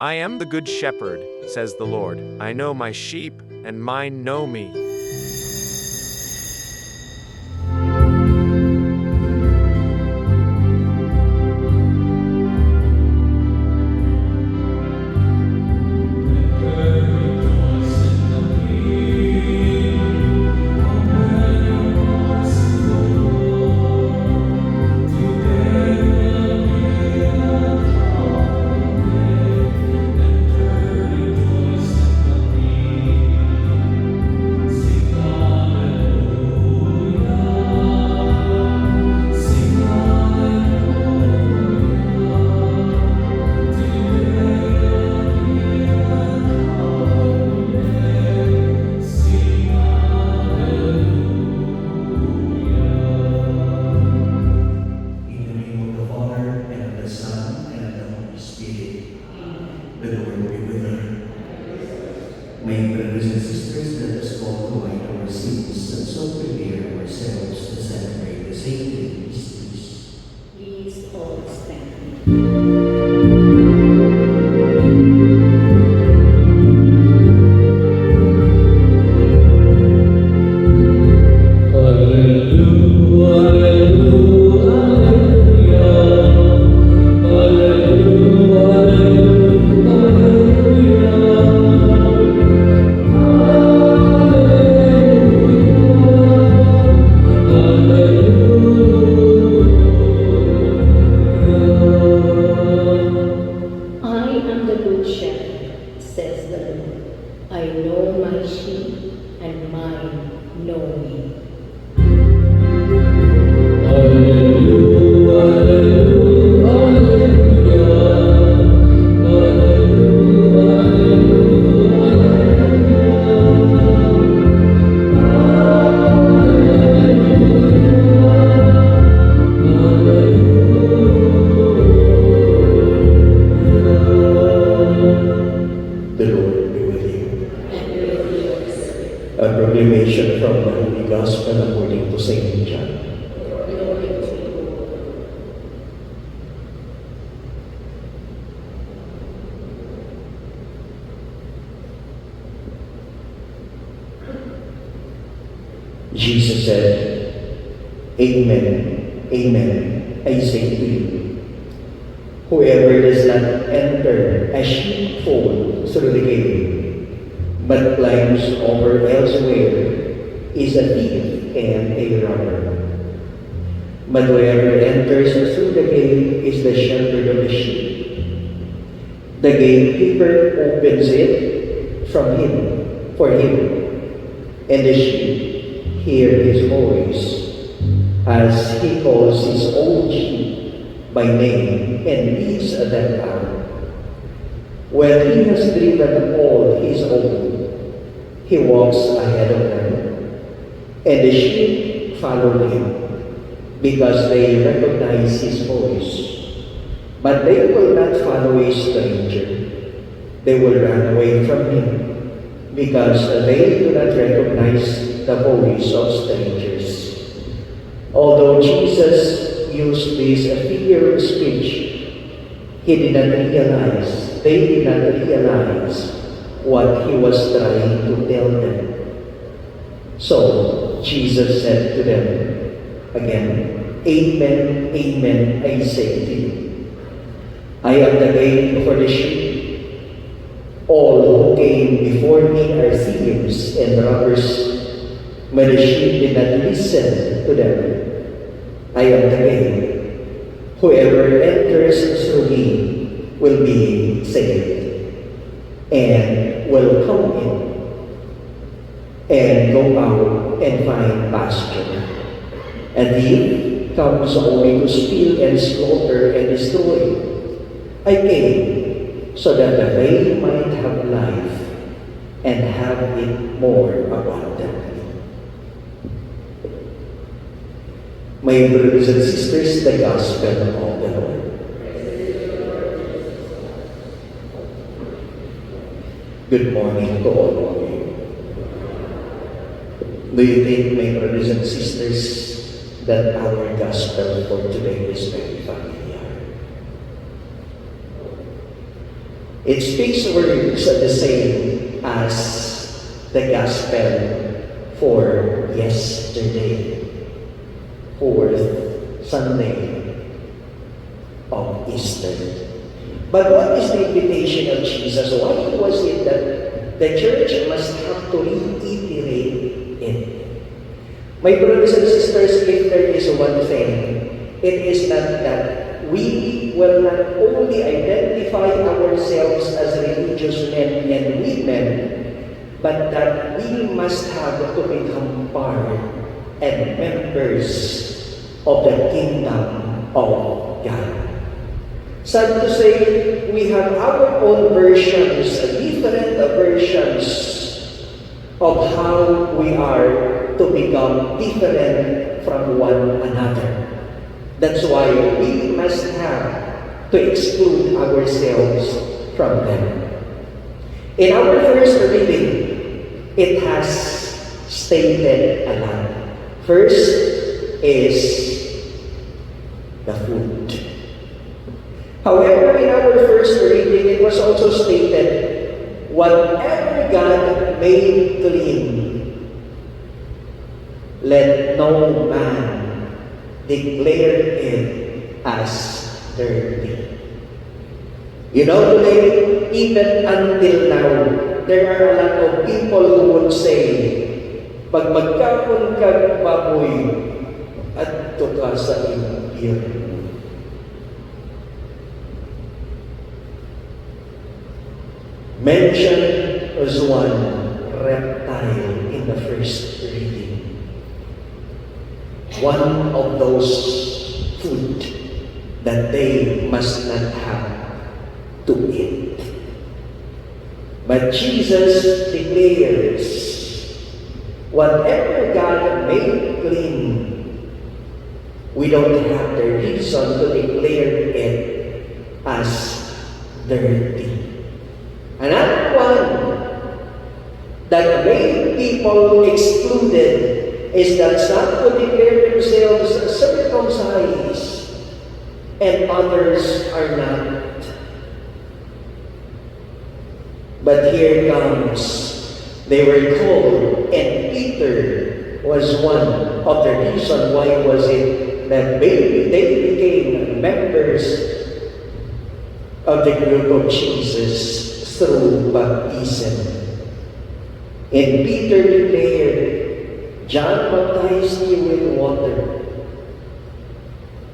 I am the good shepherd, says the Lord. I know my sheep, and mine know me. In the name of the Father, and of the Son, and of the Holy Spirit. The Lord be with you. My brothers and sisters, let us all combine our sins and so prepare ourselves to celebrate the sacred mysteries. Please all stand. I am the good shepherd, says the Lord. I know my sheep, and mine know me. The Lord be with you. A proclamation from the Holy Gospel according to Saint John. Jesus said, Amen, amen, I say to you, whoever does not enter a sheepfold through the gate, but climbs over elsewhere, is a thief and a robber. But whoever enters through the gate is the shepherd of the sheep. The gatekeeper opens it for him, and the sheep hear his voice as he calls his own sheep by name and leads them out. When he has driven all his own, he walks ahead of them, and the sheep follow him because they recognize his voice. But they will not follow a stranger. They will run away from him because they do not recognize the voice of strangers. Although Jesus used this figure of speech, they did not realize what he was trying to tell them. So Jesus said to them again, Amen, amen, I say to you, I am the gate for the sheep. All who came before me are thieves and robbers, but the sheep did not listen to them. I am the gate. Whoever enters through me will be saved, and will come in and go out and find pasture. A thief comes only to steal and slaughter and destroy. I came so that they might have life and have it more abundantly. My brothers and sisters, the Gospel of the Lord. Good morning to all of you. Do you think, my brothers and sisters, that our Gospel for today is very familiar? It speaks words the same as the gospel for yesterday, fourth Sunday of Easter. But what is the invitation of Jesus? Why was it that the church must have to reiterate it? My brothers and sisters, if there is one thing, it is not that we will not only identify ourselves as religious men and women, but that we must have to become part and members of the kingdom of God. Sad to say, we have our own versions, different versions of how we are to become different from one another. That's why we must have to exclude ourselves from them. In our first reading, it has stated a lot. First is the food. However, in our first reading, it was also stated, whatever God made clean, let no man declare it as dirty. You know, today, even until now, there are a lot of people who would say, pag magkapon kag baboy, adto ka sa impyerno. Mentioned as one reptile in the first reading. One of those food that they must not have to eat. But Jesus declares, whatever God made clean, we don't have the reason to declare it as dirty. Another one that made people excluded is that some who declare themselves circumcised and others are not. But here comes, they were called, and Peter was one of the reasons why was it that they became members of the group of Jesus through baptism. And Peter declared, John baptized you with water,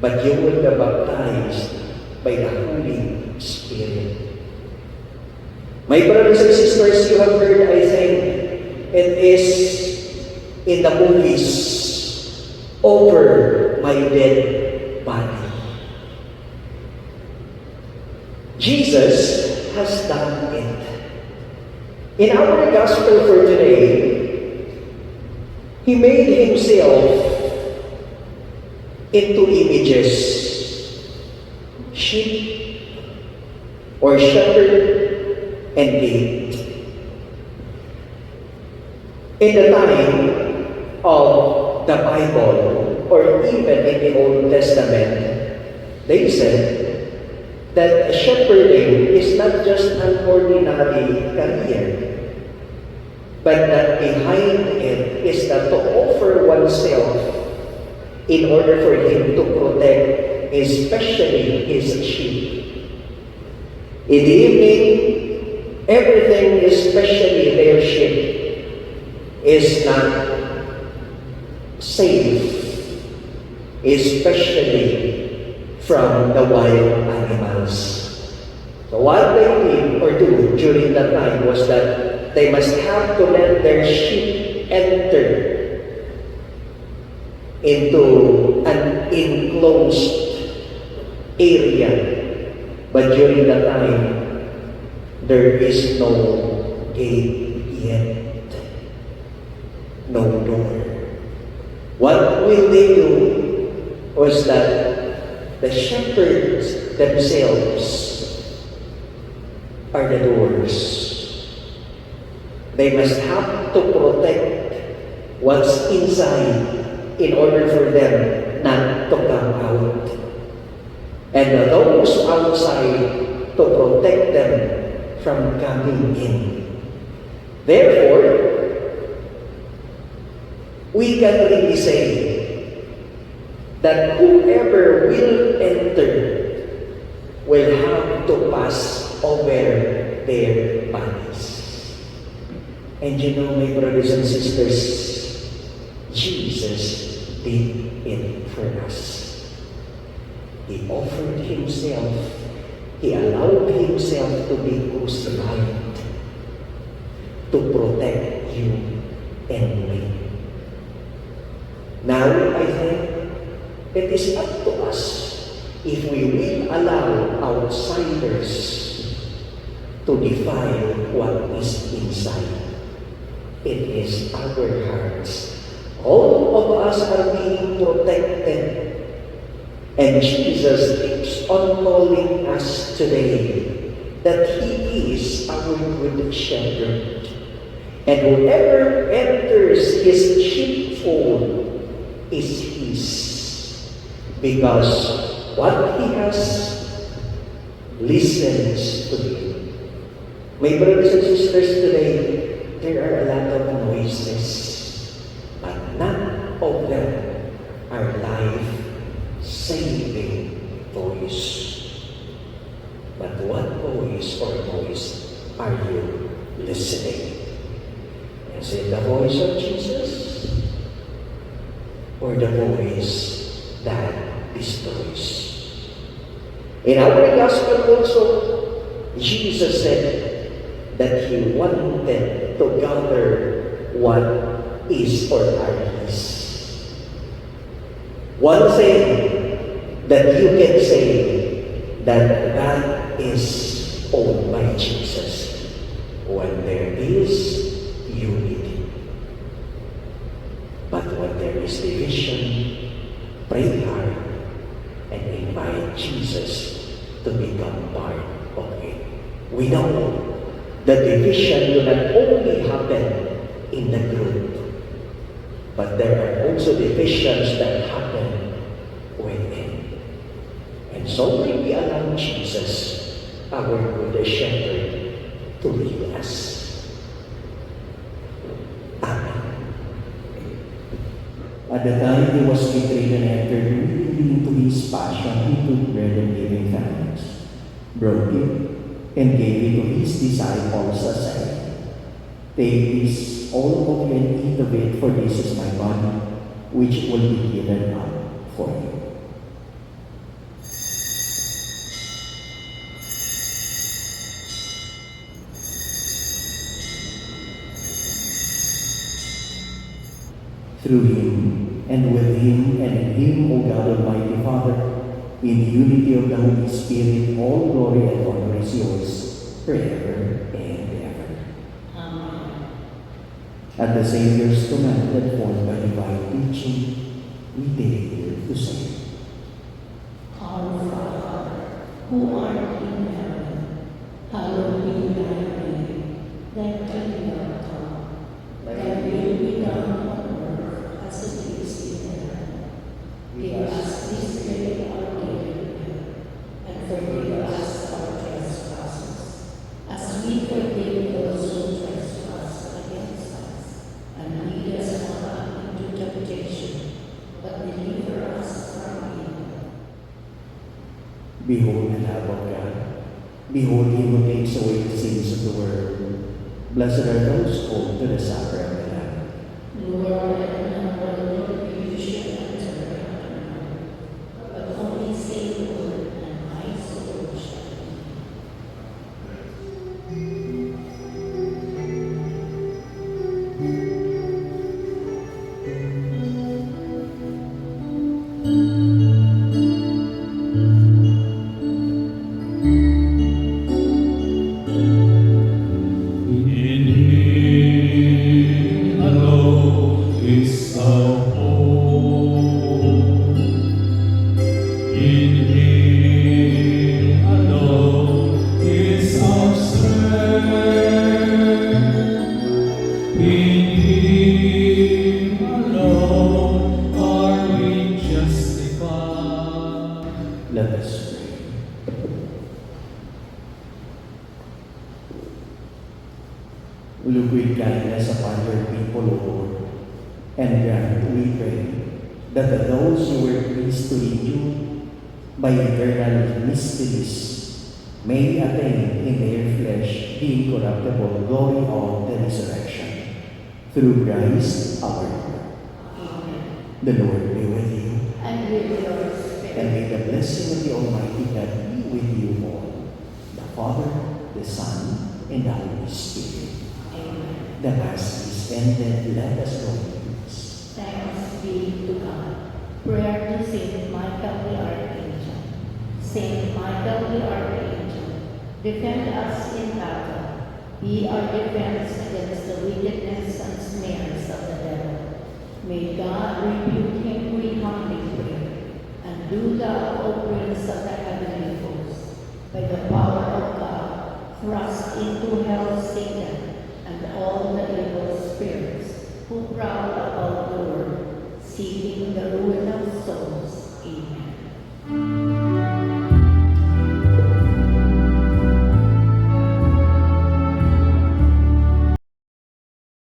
but you will be baptized by the Holy Spirit. My brothers and sisters, you have heard, I think, it is in the movies, Over My Dead Body. Jesus has done it. In our gospel for today, He made Himself into images, sheep or shepherd and gate. In the time of the Bible, or even in the Old Testament, they said that shepherding is not just an ordinary career, but that behind it is that to offer oneself in order for him to protect especially his sheep. In the evening, everything, especially their sheep, is not safe, especially from the wild animals. So what they did or do during that time was that they must have to let their sheep enter into an enclosed area. But during that time, there is no gate yet, no door. What will they do was that the shepherds themselves are the doors. They must have to protect what's inside in order for them not to come out. And those outside to protect them from coming in. Therefore, we can really say that whoever will enter will have to pass over their bodies. And you know, my brothers and sisters, Jesus did it for us. He offered himself. He allowed himself to be crucified to protect you and me. Now, I think it is up to us if we will allow outsiders to define what is inside. It is our hearts. All of us are being protected. And Jesus keeps on calling us today that He is our good shepherd. And whoever enters His sheepfold is His. Because what He has listens to Him. My brothers and sisters, today, there are a lot of noises, but none of them are life-saving voice. But what voice or voice are you listening? Is it the voice of Jesus or the voice that destroys? In our gospel also, Jesus said that He wanted to gather what is or are His. One thing that you can say that is owned by Jesus when there is unity. But when there is division, pray hard and invite Jesus to become part of it. We know the division will not only happen in the group, but there are also divisions that happen within. And so we allow Jesus, our good shepherd, to lead us. Amen. At the time He was betrayed and entered willingly into His passion, He took bread and giving thanks, broke it, and gave it to His disciples, saying, "Take this, all of you, and eat of it, for this is my body, which will be given up for you." Through Him, and with Him, and in Him, O God Almighty Father, in the unity of the Holy Spirit, all glory and honor is yours, forever and ever. Amen. At the Savior's command that formed by divine teaching, we dare to say, Our Father, who art in heaven, hallowed be thy name. Thy kingdom come, thy will be done on earth as it is in heaven. Give us this day our daily bread, and forgive us our trespasses, as we forgive those who trespass against us. And lead us not into temptation, but deliver us from evil. Behold the Lamb of God. Behold Him who takes away the sins of the world. Blessed are those called to the supper of the Lamb. Lord, and our Lord, you should enter heaven, but only say the word, and my soul shall live. In Him alone is our hope. In Him alone is our strength. Look with kindness upon your people, O Lord, and grant, we pray, that those you were pleased to renew by eternal mysteries may attain in their flesh the incorruptible glory of the resurrection. Through Christ our Lord. The Lord be with you, And with your spirit. and may the blessing of the Almighty God be with you all, the Father, the Son, and the Holy Spirit. Amen. The Mass is ended. Let us go in peace. Thanks be to God. Prayer to Saint Michael the Archangel. Saint Michael the Archangel, defend us in battle. Be our defense against the wickedness and snares of the devil. May God rebuke him, we humbly pray. And do thou, O Prince of the heavenly hosts, by the power of God, thrust into hell Satan and all the evil spirits